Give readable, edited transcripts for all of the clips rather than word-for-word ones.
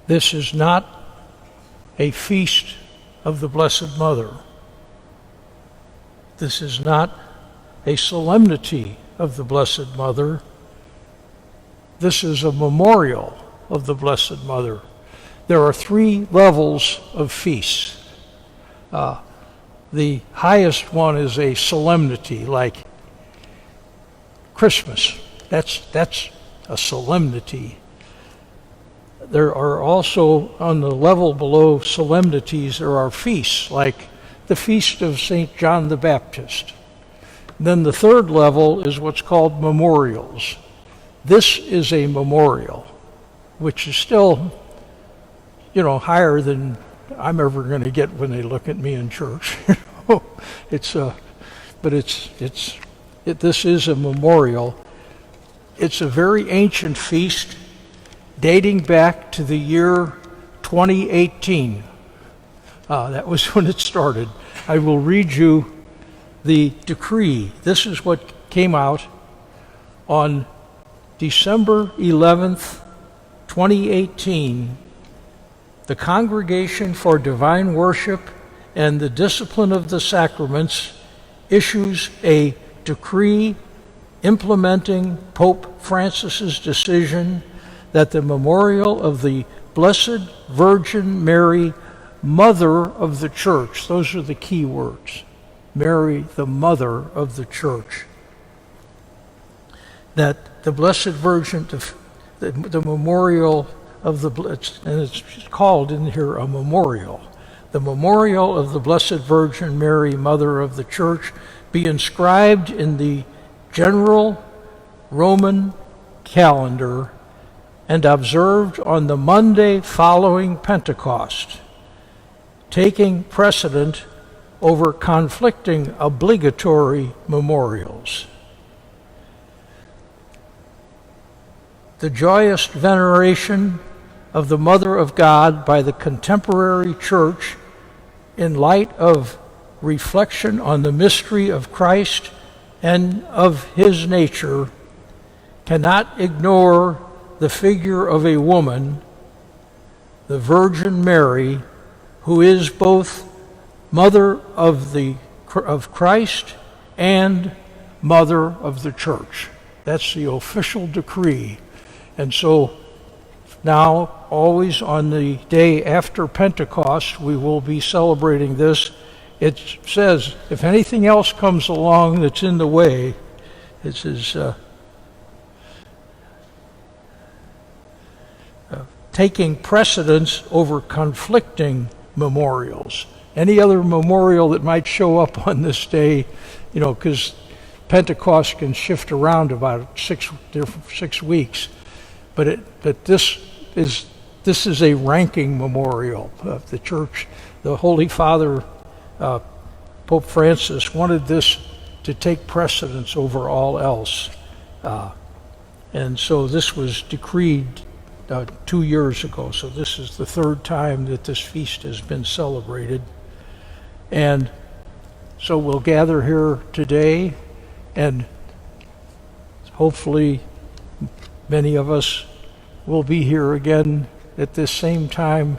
This is not a feast of the Blessed Mother. This is not a solemnity of the Blessed Mother. This is a memorial of the Blessed Mother. There are 3 levels of feasts. The highest one is a solemnity, like Christmas. That's a solemnity. There are also, on the level below solemnities, there are feasts, like the feast of St. John the Baptist. Then the 3rd level is what's called memorials. This is a memorial, which is still, higher than I'm ever going to get when they look at me in church. This is a memorial. It's a very ancient feast, dating back to the year 2018. That was when it started. I will read you the decree. This is what came out on December 11th, 2018. The Congregation for Divine Worship and the Discipline of the Sacraments issues a decree implementing Pope Francis's decision that the memorial of the Blessed Virgin Mary, Mother of the Church, those are the key words, Mary, the Mother of the Church, that the Blessed Virgin, the memorial of the, and it's called in here a memorial, the memorial of the Blessed Virgin Mary, Mother of the Church, be inscribed in the general Roman calendar and observed on the Monday following Pentecost, taking precedent over conflicting obligatory memorials. The joyous veneration of the Mother of God by the contemporary Church in light of reflection on the mystery of Christ and of his nature cannot ignore the figure of a woman, the Virgin Mary, who is both Mother of Christ and Mother of the Church. That's the official decree. And so now, always on the day after Pentecost, we will be celebrating this. It says, if anything else comes along that's in the way, it says, taking precedence over conflicting memorials. Any other memorial that might show up on this day, because Pentecost can shift around about 6 weeks. But this is a ranking memorial of the Church. The Holy Father, Pope Francis, wanted this to take precedence over all else. And so this was decreed 2 years ago. So this is the 3rd time that this feast has been celebrated. And so we'll gather here today, and hopefully many of us will be here again at this same time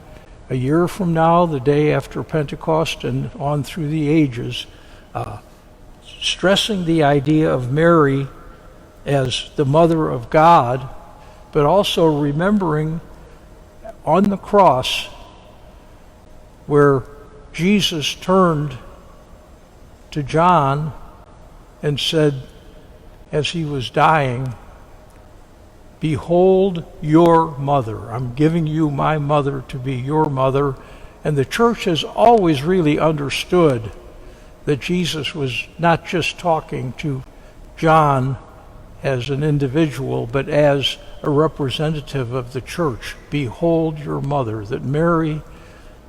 a year from now, the day after Pentecost, and on through the ages, stressing the idea of Mary as the Mother of God, but also remembering on the cross where Jesus turned to John and said, as he was dying, "Behold your mother. I'm giving you my mother to be your mother." And the Church has always really understood that Jesus was not just talking to John as an individual, but as a representative of the Church. Behold your mother, that Mary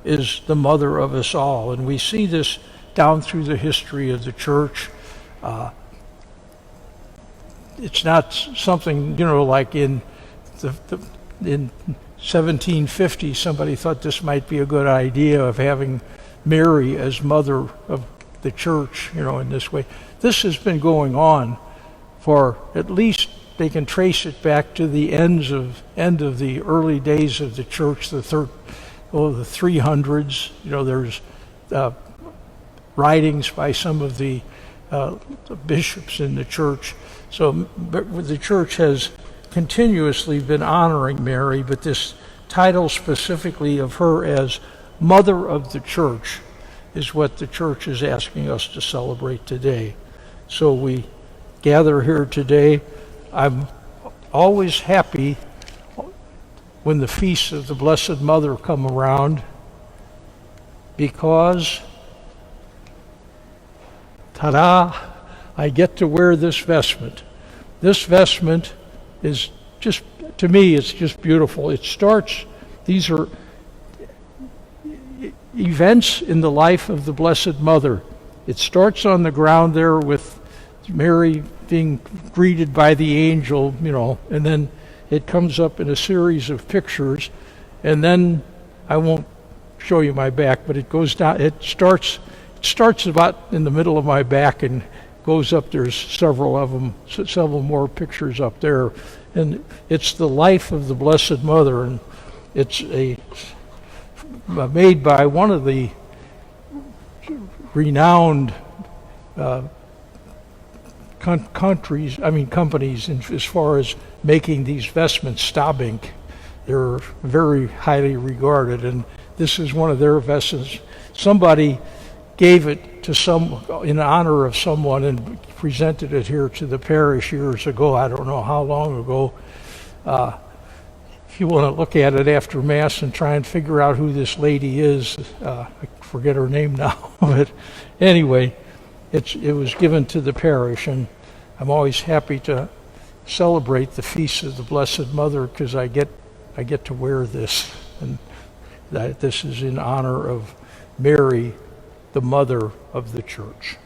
is the mother of us all. And we see this down through the history of the Church. It's not something, like in 1750, somebody thought this might be a good idea of having Mary as mother of the Church, in this way. This has been going on for at least they can trace it back to the end of the early days of the church, the 300s. There's writings by some of the bishops in the church. So the church has continuously been honoring Mary, but this title specifically of her as Mother of the Church is what the church is asking us to celebrate today. So we gather here today. I'm always happy when the feasts of the Blessed Mother come around, because ta-da, I get to wear this vestment. This vestment is just, to me, it's just beautiful. It starts, these are events in the life of the Blessed Mother. It starts on the ground there with Mary being greeted by the angel, and then it comes up in a series of pictures, and then I won't show you my back, but it goes down, it starts about in the middle of my back and goes up. There's several of them, several more pictures up there, and it's the life of the Blessed Mother, and it's made by one of the renowned companies as far as making these vestments, Staubing. They're very highly regarded, and this is one of their vestments. Somebody gave it to in honor of someone and presented it here to the parish years ago. I don't know how long ago. If you want to look at it after Mass and try and figure out who this lady is, I forget her name now, but anyway, it was given to the parish, and I'm always happy to celebrate the Feast of the Blessed Mother because I get to wear this, and that this is in honor of Mary, the Mother of the Church.